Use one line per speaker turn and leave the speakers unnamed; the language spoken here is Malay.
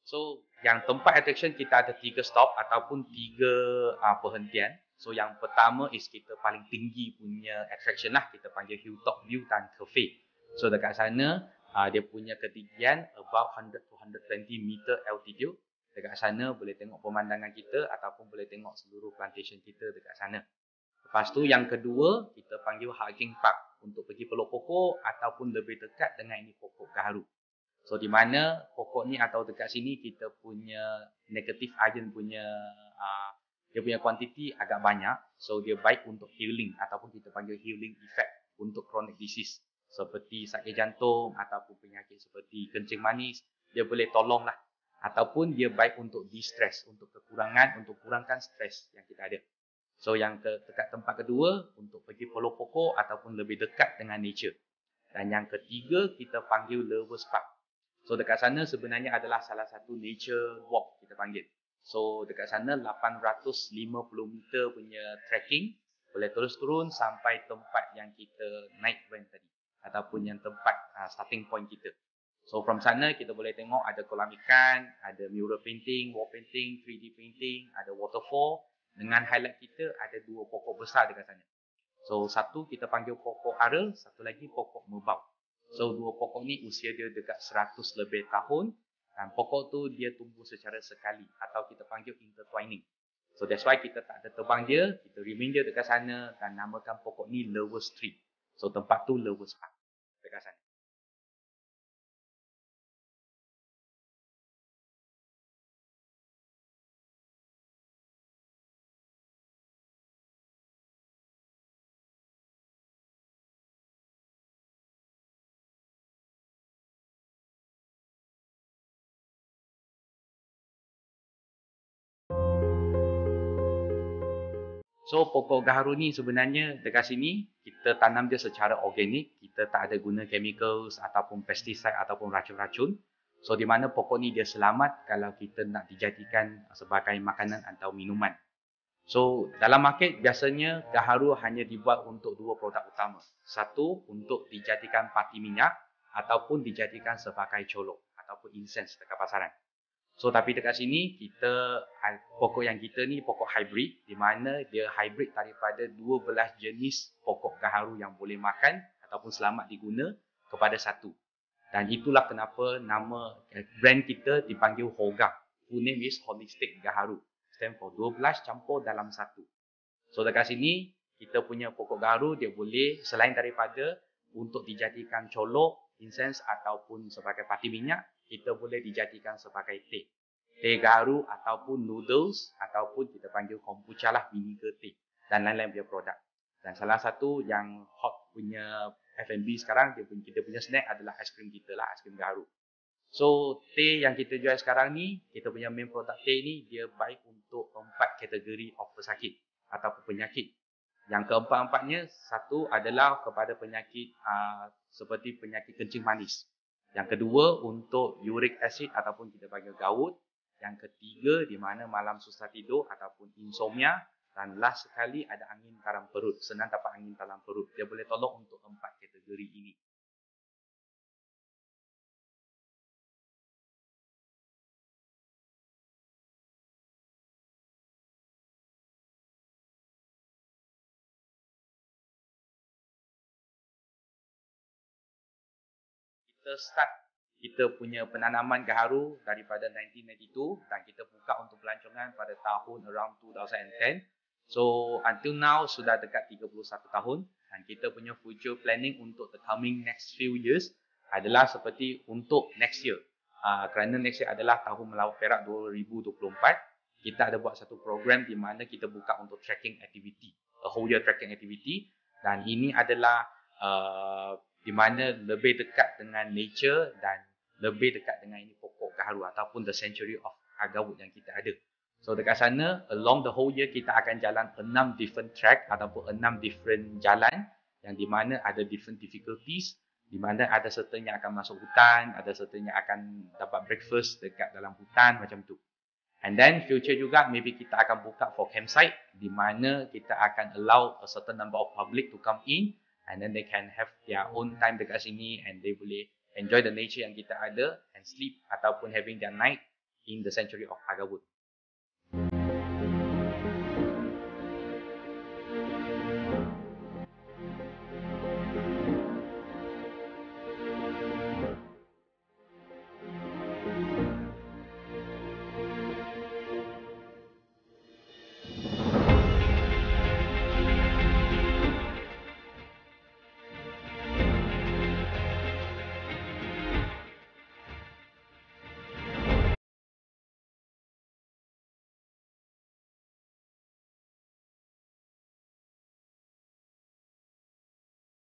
So yang tempat attraction kita ada 3 stop ataupun 3 perhentian. So yang pertama is kita paling tinggi punya attraction lah, kita panggil Hilltop View dan Cafe. So dekat sana dia punya ketinggian about 100 to 120 meter altitude. Dekat sana boleh tengok pemandangan kita ataupun boleh tengok seluruh plantation kita dekat sana. Lepas tu yang kedua kita panggil Hiking Park untuk pergi peluk pokok ataupun lebih dekat dengan ini pokok gaharu. So di mana pokok ni atau dekat sini kita punya negative ion punya dia punya kuantiti agak banyak. So dia baik untuk healing ataupun kita panggil healing effect untuk chronic disease seperti sakit jantung ataupun penyakit seperti kencing manis, dia boleh tolong lah. Ataupun dia baik untuk distress, untuk kurangkan stres yang kita ada. So yang dekat tempat kedua untuk pergi peluk pokok ataupun lebih dekat dengan nature. Dan yang ketiga kita panggil Lovers Park. So dekat sana sebenarnya adalah salah satu nature walk kita panggil. So dekat sana 850 meter punya trekking, boleh terus turun sampai tempat yang kita naik van tadi ataupun yang tempat starting point kita. So from sana kita boleh tengok ada kolam ikan, ada mural painting, wall painting, 3D painting, ada waterfall. Dengan highlight kita ada 2 pokok besar dekat sana. So satu kita panggil pokok ara, satu lagi pokok merbau. So 2 pokok ni usia dia dekat 100 lebih tahun dan pokok tu dia tumbuh secara sekali atau kita panggil intertwining. So that's why kita tak ada tebang dia, kita remain dia dekat sana dan namakan pokok ni Lovers Tree. So tempat tu Lovers Park dekat sana. So pokok gaharu ni sebenarnya dekat sini kita tanam dia secara organik, kita tak ada guna chemicals ataupun pesticide ataupun racun-racun. So di mana pokok ni dia selamat kalau kita nak dijadikan sebagai makanan atau minuman. So dalam market biasanya gaharu hanya dibuat untuk 2 produk utama. Satu untuk dijadikan parti minyak ataupun dijadikan sebagai colok ataupun incense dekat pasaran. So tapi dekat sini kita pokok yang kita ni pokok hybrid di mana dia hybrid daripada 12 jenis pokok gaharu yang boleh makan ataupun selamat diguna kepada satu. Dan itulah kenapa nama brand kita dipanggil Hoga. Full name is Holistic Gaharu. Stand for 12 campur dalam satu. So dekat sini kita punya pokok gaharu dia boleh selain daripada untuk dijadikan colok, incense ataupun sebagai parti minyak, kita boleh dijadikan sebagai teh. Teh gaharu ataupun noodles ataupun kita panggil kombucha lah, vinegar teh dan lain-lain punya produk. Dan salah satu yang hot punya F&B sekarang kita punya snack adalah aiskrim kita lah, aiskrim gaharu. So teh yang kita jual sekarang ni, kita punya main produk teh ni dia baik untuk 4 kategori of pesakit ataupun penyakit. Yang keempat-empatnya, satu adalah kepada penyakit seperti penyakit kencing manis. Yang kedua untuk uric acid ataupun kita panggil gout. Yang ketiga di mana malam susah tidur ataupun insomnia. Dan last sekali ada angin dalam perut, senang dapat angin dalam perut. Dia boleh tolong untuk 4 kategori ini. Kita punya penanaman gaharu daripada 1992 dan kita buka untuk pelancongan pada tahun around 2010. So until now sudah dekat 31 tahun dan kita punya future planning untuk the coming next few years adalah seperti untuk next year. Kerana next year adalah tahun Melawat Perak 2024, kita ada buat satu program di mana kita buka untuk trekking activity, a whole year trekking activity, dan ini adalah di mana lebih dekat dengan nature dan lebih dekat dengan ini pokok gaharu ataupun the century of agawut yang kita ada. So dekat sana along the whole year kita akan jalan 6 different track ataupun 6 different jalan yang di mana ada different difficulties, di mana ada certain yang akan masuk hutan, ada certain yang akan dapat breakfast dekat dalam hutan macam tu. And then future juga maybe kita akan buka for campsite di mana kita akan allow a certain number of public to come in and then they can have their own time dekat sini and they boleh enjoy the nature yang kita ada and sleep ataupun having their night in the sanctuary of Agawut.